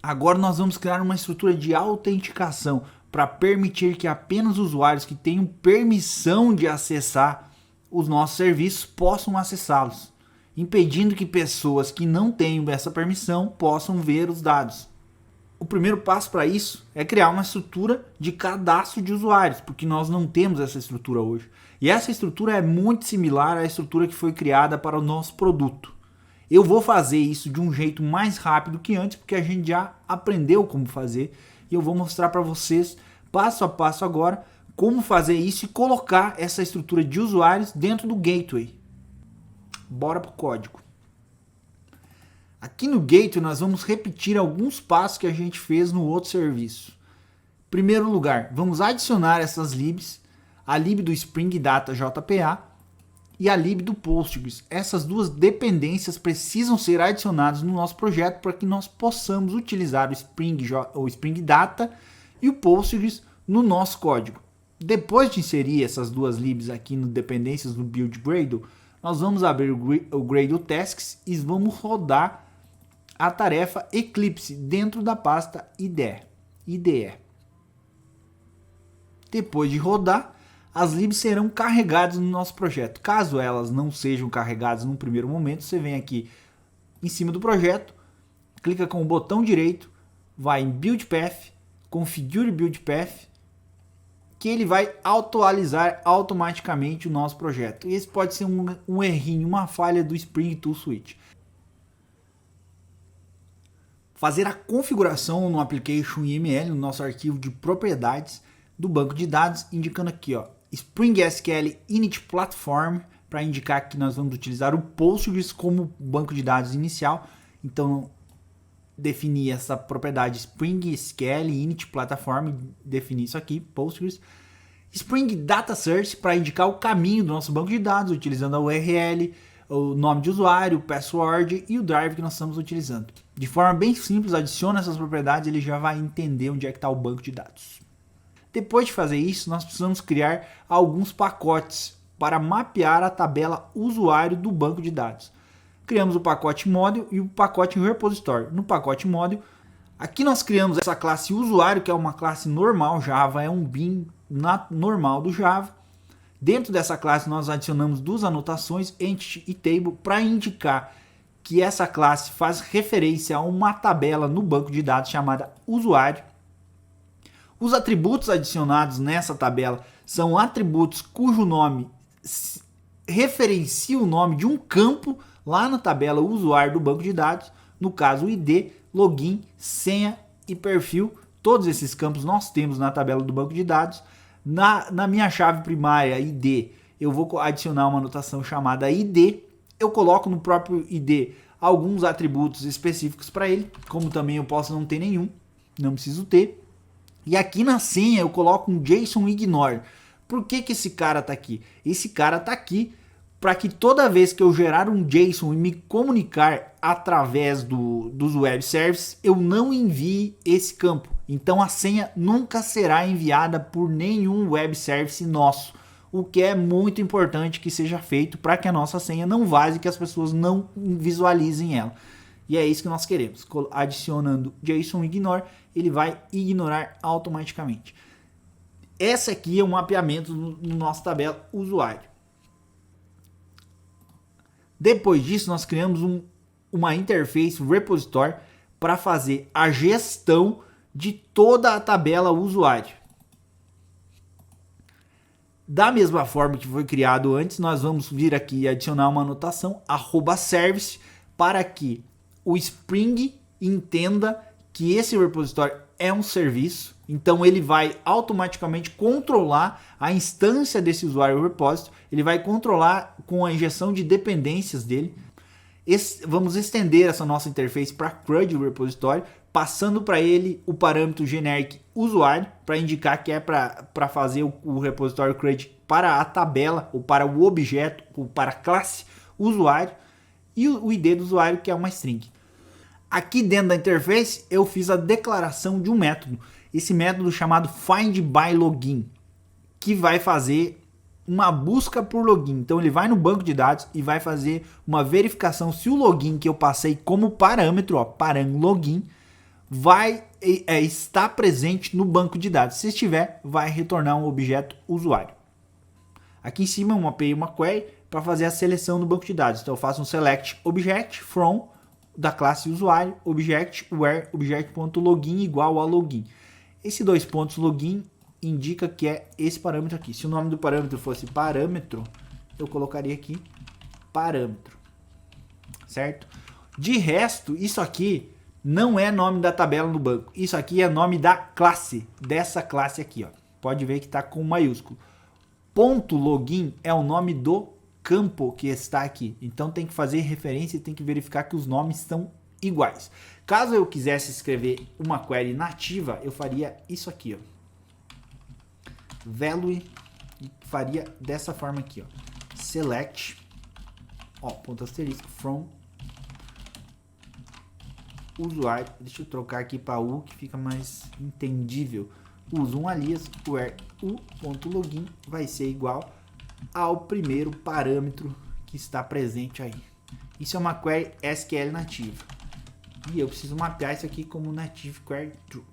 Agora nós vamos criar uma estrutura de autenticação para permitir que apenas usuários que tenham permissão de acessar os nossos serviços possam acessá-los, impedindo que pessoas que não tenham essa permissão possam ver os dados. O primeiro passo para isso é criar uma estrutura de cadastro de usuários, porque nós não temos essa estrutura hoje. E essa estrutura é muito similar à estrutura que foi criada para o nosso produto. Eu vou fazer isso de um jeito mais rápido que antes, porque a gente já aprendeu como fazer. E eu vou mostrar para vocês, passo a passo agora, como fazer isso e colocar essa estrutura de usuários dentro do gateway. Bora para o código. Aqui no gateway nós vamos repetir alguns passos que a gente fez no outro serviço. Em primeiro lugar, vamos adicionar essas libs, a lib do Spring Data JPA e a lib do Postgres. Essas duas dependências precisam ser adicionadas no nosso projeto para que nós possamos utilizar o Spring Data e o Postgres no nosso código. Depois de inserir essas duas libs aqui no dependências do build Gradle, nós vamos abrir o Gradle Tasks e vamos rodar a tarefa Eclipse dentro da pasta IDE. Depois de rodar, as libs serão carregadas no nosso projeto. Caso elas não sejam carregadas no primeiro momento, você vem aqui em cima do projeto, clica com o botão direito, vai em Build Path, Configure Build Path, que ele vai atualizar automaticamente o nosso projeto. E esse pode ser um errinho, uma falha do Spring Tool Suite. Fazer a configuração no application YML, no nosso arquivo de propriedades do banco de dados, indicando aqui, ó, Spring SQL Init Platform, para indicar que nós vamos utilizar o Postgres como banco de dados inicial. Então, definir essa propriedade Spring SQL Init Platform, definir isso aqui, Postgres. Spring Data Search, para indicar o caminho do nosso banco de dados, utilizando a URL, o nome de usuário, o password e o drive que nós estamos utilizando. De forma bem simples, adiciona essas propriedades, ele já vai entender onde é que está o banco de dados. Depois de fazer isso, nós precisamos criar alguns pacotes para mapear a tabela usuário do banco de dados. Criamos o pacote model e o pacote repository. No pacote model, aqui nós criamos essa classe usuário, que é uma classe normal Java, é um bin normal do Java. Dentro dessa classe nós adicionamos duas anotações, entity e table, para indicar que essa classe faz referência a uma tabela no banco de dados chamada usuário. Os atributos adicionados nessa tabela são atributos cujo nome referencia o nome de um campo lá na tabela usuário do banco de dados, no caso o ID, login, senha e perfil. Todos esses campos nós temos na tabela do banco de dados. Na minha chave primária ID, eu vou adicionar uma anotação chamada ID. Eu coloco no próprio ID alguns atributos específicos para ele, como também eu posso não ter nenhum, não preciso ter. E aqui na senha eu coloco um JSON ignore. Por que esse cara está aqui? Esse cara está aqui para que toda vez que eu gerar um JSON e me comunicar através dos web services, eu não envie esse campo. Então a senha nunca será enviada por nenhum web service nosso. O que é muito importante que seja feito para que a nossa senha não vaze e que as pessoas não visualizem ela. E é isso que nós queremos. Adicionando JSON ignore, ele vai ignorar automaticamente. Essa aqui é um mapeamento no nosso tabela usuário. Depois disso, nós criamos uma interface repository para fazer a gestão de toda a tabela usuário. Da mesma forma que foi criado antes, nós vamos vir aqui e adicionar uma anotação @service para que o Spring entenda que esse repositório é um serviço, então ele vai automaticamente controlar a instância desse usuário repository, ele vai controlar com a injeção de dependências dele. Vamos estender essa nossa interface para CRUD repositório, passando para ele o parâmetro generic usuário, para indicar que é para fazer o repositório CRUD para a tabela, ou para o objeto, ou para a classe usuário, e o ID do usuário, que é uma string. Aqui dentro da interface eu fiz a declaração de um método, esse método chamado findByLogin, que vai fazer uma busca por login. Então ele vai no banco de dados e vai fazer uma verificação se o login que eu passei como parâmetro, param login, está presente no banco de dados. Se estiver, vai retornar um objeto usuário. Aqui em cima eu mapeei uma query para fazer a seleção do banco de dados. Então eu faço um select object from da classe usuário, object where object.login igual a login. Esse dois pontos login indica que é esse parâmetro aqui. Se o nome do parâmetro fosse parâmetro, eu colocaria aqui parâmetro, certo? De resto, isso aqui não é nome da tabela no banco. Isso aqui é nome da classe, dessa classe aqui, ó. Pode ver que está com maiúsculo. Ponto login é o nome do campo que está aqui. Então tem que fazer referência e tem que verificar que os nomes estão iguais. Caso eu quisesse escrever uma query nativa, eu faria isso aqui, ó. Value, e faria dessa forma aqui, ó. Select, ó, ponto asterisco, from usuário. Deixa eu trocar aqui para U, que fica mais entendível. Uso um alias, where u.login vai ser igual ao primeiro parâmetro que está presente aí. Isso é uma query SQL nativa. E eu preciso mapear isso aqui como native query true.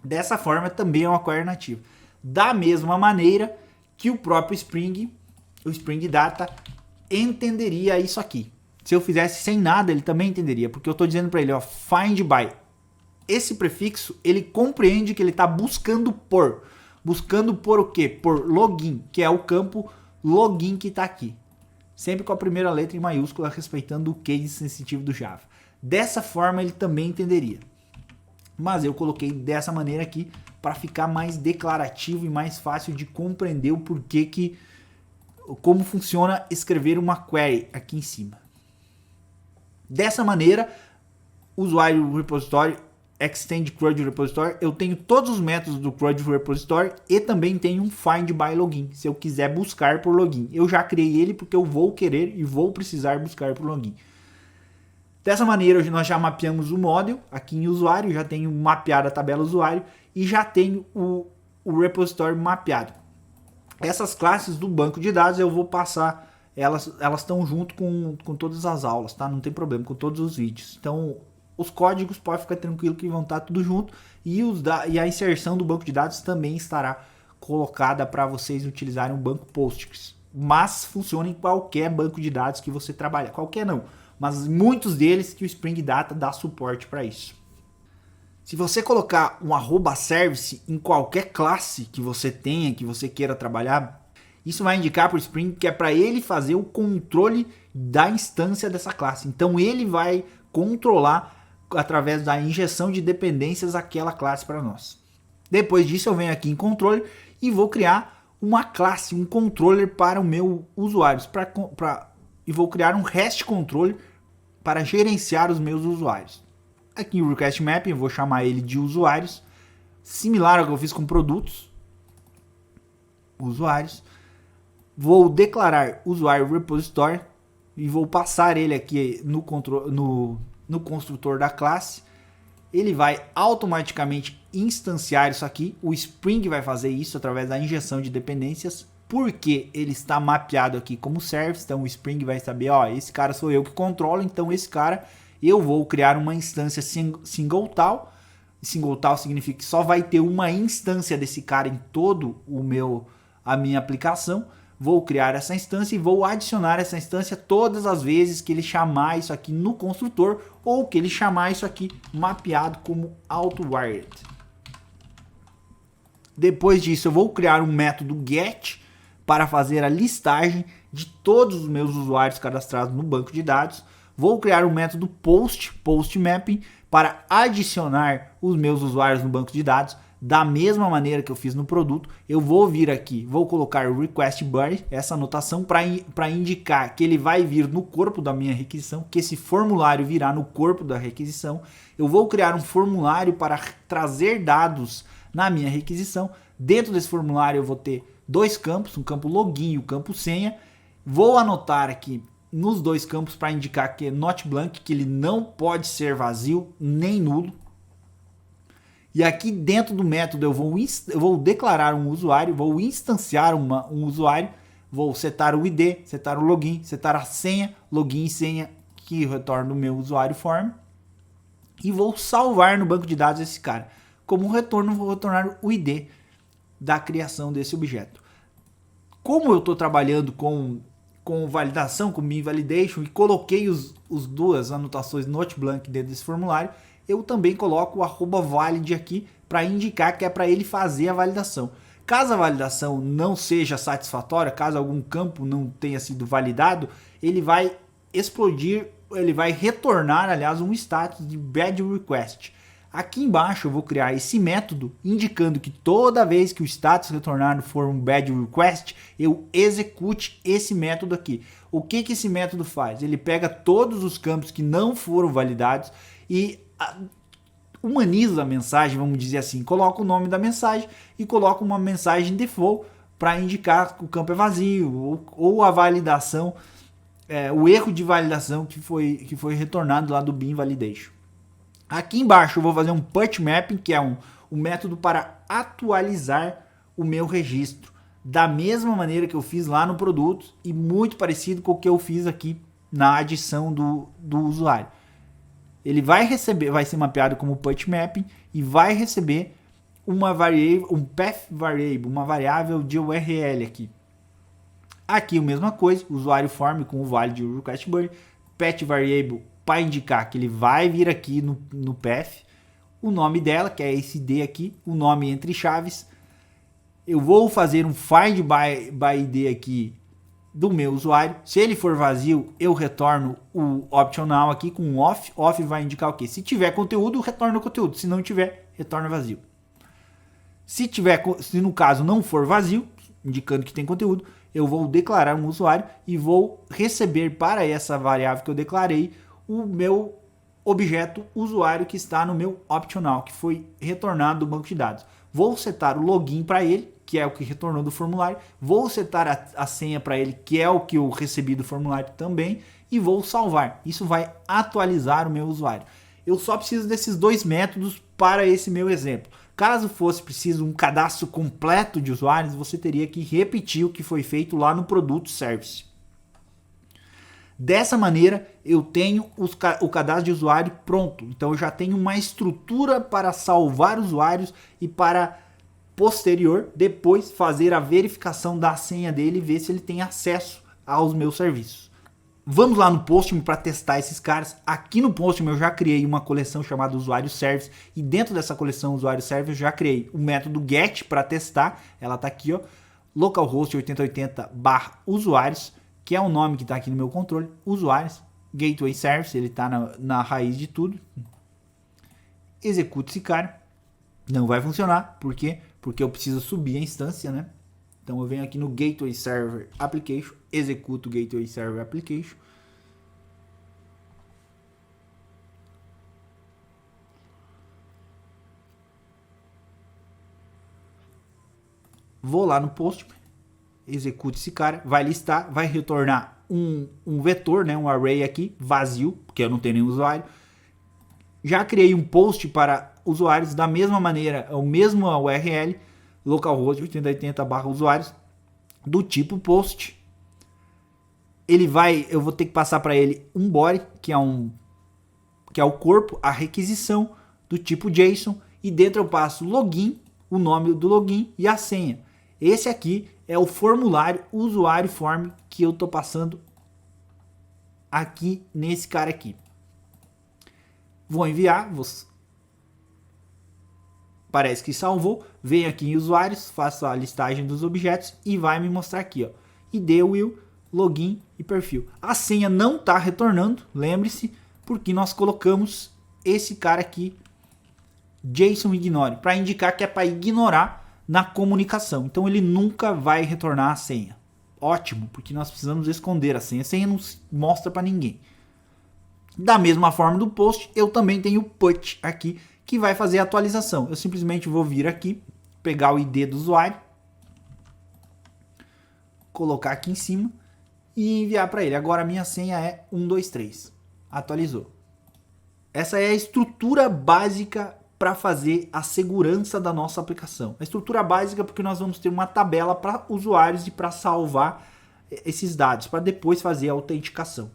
Dessa forma também é uma query nativa. Da mesma maneira que o próprio Spring, o Spring Data, entenderia isso aqui. Se eu fizesse sem nada, ele também entenderia, porque eu estou dizendo para ele, ó, find by. Esse prefixo, ele compreende que ele está buscando por. Buscando por o quê? Por login, que é o campo login que está aqui. Sempre com a primeira letra em maiúscula, respeitando o case sensitivo do Java. Dessa forma, ele também entenderia. Mas eu coloquei dessa maneira aqui para ficar mais declarativo e mais fácil de compreender o porquê que, como funciona escrever uma query aqui em cima. Dessa maneira, usuário repositório, extend CRUD repository, eu tenho todos os métodos do CRUD repository e também tenho um find by login, se eu quiser buscar por login. Eu já criei ele porque eu vou querer e vou precisar buscar por login. Dessa maneira, nós já mapeamos o model aqui em usuário, já tenho mapeado a tabela usuário e já tenho o repositório mapeado. Essas classes do banco de dados eu vou passar, elas estão junto com todas as aulas, tá? Não tem problema, com todos os vídeos. Então, os códigos pode ficar tranquilo que vão estar tudo junto e a inserção do banco de dados também estará colocada para vocês utilizarem o banco Postgres. Mas funciona em qualquer banco de dados que você trabalha, qualquer não, mas muitos deles que o Spring Data dá suporte para isso. Se você colocar um @service em qualquer classe que você tenha, que você queira trabalhar, isso vai indicar para o Spring que é para ele fazer o controle da instância dessa classe. Então ele vai controlar através da injeção de dependências aquela classe para nós. Depois disso eu venho aqui em controle e vou criar uma classe, um controller para o meu usuário, e vou criar um REST controller para gerenciar os meus usuários. Aqui o request mapping eu vou chamar ele de usuários, similar ao que eu fiz com produtos, usuários. Vou declarar usuário repository e vou passar ele aqui no construtor da classe. Ele vai automaticamente instanciar isso aqui. O Spring vai fazer isso através da injeção de dependências, porque ele está mapeado aqui como service. Então o Spring vai saber, ó, esse cara sou eu que controlo, então esse cara eu vou criar uma instância singletal. Singletal significa que só vai ter uma instância desse cara em todo a minha aplicação. Vou criar essa instância e vou adicionar essa instância todas as vezes que ele chamar isso aqui no construtor ou que ele chamar isso aqui mapeado como auto-wired. Depois disso eu vou criar um método get para fazer a listagem de todos os meus usuários cadastrados no banco de dados. Vou criar um método post mapping para adicionar os meus usuários no banco de dados. Da mesma maneira que eu fiz no produto, eu vou vir aqui, vou colocar o request body, essa anotação para indicar que ele vai vir no corpo da minha requisição, que esse formulário virá no corpo da requisição. Eu vou criar um formulário para trazer dados na minha requisição. Dentro desse formulário eu vou ter dois campos, um campo login e o campo senha. Vou anotar aqui nos dois campos para indicar que é not blank, que ele não pode ser vazio nem nulo. E aqui dentro do método eu vou declarar um usuário, vou instanciar um usuário, vou setar o ID, setar o login, setar a senha, login e senha que retorna o meu usuário form. e vou salvar no banco de dados esse cara. Como retorno, vou retornar o ID da criação desse objeto. Como eu estou trabalhando com validação, com Bean Validation, e coloquei os duas anotações NoteBlank dentro desse formulário, eu também coloco o @valid aqui para indicar que é para ele fazer a validação. Caso a validação não seja satisfatória, caso algum campo não tenha sido validado, ele vai explodir, ele vai retornar, aliás, um status de bad request. Aqui embaixo eu vou criar esse método indicando que toda vez que o status retornado for um bad request, eu execute esse método aqui. O que esse método faz? Ele pega todos os campos que não foram validados e humaniza a mensagem, vamos dizer assim, coloca o nome da mensagem e coloca uma mensagem default para indicar que o campo é vazio ou a validação, o erro de validação que foi retornado lá do Bean Validation. Aqui embaixo eu vou fazer um put mapping, que é um método para atualizar o meu registro, da mesma maneira que eu fiz lá no produto e muito parecido com o que eu fiz aqui na adição do usuário. Ele vai receber, vai ser mapeado como put mapping e vai receber uma variável, um path variable, uma variável de URL aqui. Aqui a mesma coisa, usuário form com o valid request body, path variable para indicar que ele vai vir aqui no path, o nome dela, que é esse D aqui, o nome entre chaves. Eu vou fazer um find by ID aqui do meu usuário. Se ele for vazio, eu retorno o optional aqui com off. Off vai indicar o quê? Se tiver conteúdo, retorna o conteúdo. Se não tiver, retorna vazio. Se no caso não for vazio, indicando que tem conteúdo, eu vou declarar um usuário e vou receber para essa variável que eu declarei o meu objeto usuário que está no meu optional, que foi retornado do banco de dados. Vou setar o login para ele, que é o que retornou do formulário. Vou setar a senha para ele, que é o que eu recebi do formulário também. E vou salvar. Isso vai atualizar o meu usuário. Eu só preciso desses dois métodos para esse meu exemplo. Caso fosse preciso um cadastro completo de usuários, você teria que repetir o que foi feito lá no produto service. Dessa maneira, eu tenho o cadastro de usuário pronto. Então, eu já tenho uma estrutura para salvar usuários e para posterior, depois, fazer a verificação da senha dele e ver se ele tem acesso aos meus serviços. Vamos lá no Postman para testar esses caras. Aqui no Postman eu já criei uma coleção chamada Usuário Service e dentro dessa coleção Usuário Service eu já criei o método get para testar. Ela está aqui, ó, localhost 8080/usuários, que é o nome que está aqui no meu controle, usuários, gateway service, ele está na raiz de tudo. Executa esse cara, não vai funcionar, por quê? Porque eu preciso subir a instância, né? Então eu venho aqui no gateway server application, executo o gateway server application. Vou lá no Postman, executo esse cara, vai listar, vai retornar um vetor, né, um array aqui, vazio, porque eu não tenho nenhum usuário. Já criei um post para usuários da mesma maneira, o mesmo URL, localhost 8080/usuários, do tipo post. Eu vou ter que passar para ele um body, que é o corpo, a requisição do tipo JSON, e dentro eu passo login, o nome do login e a senha. Esse aqui é o formulário usuário form que eu estou passando aqui nesse cara aqui. Vou enviar, parece que salvou. Venho aqui em usuários, faço a listagem dos objetos e vai me mostrar aqui, ó, ID, will, login e perfil. A senha não está retornando, lembre-se, porque nós colocamos esse cara aqui, JSON ignore, para indicar que é para ignorar na comunicação. Então ele nunca vai retornar a senha. Ótimo, porque nós precisamos esconder a senha. A senha não se mostra para ninguém. Da mesma forma do post, eu também tenho o put aqui, que vai fazer a atualização. Eu simplesmente vou vir aqui, pegar o ID do usuário, colocar aqui em cima e enviar para ele. Agora a minha senha é 123. Atualizou. Essa é a estrutura básica para fazer a segurança da nossa aplicação. A estrutura básica porque nós vamos ter uma tabela para usuários e para salvar esses dados, para depois fazer a autenticação.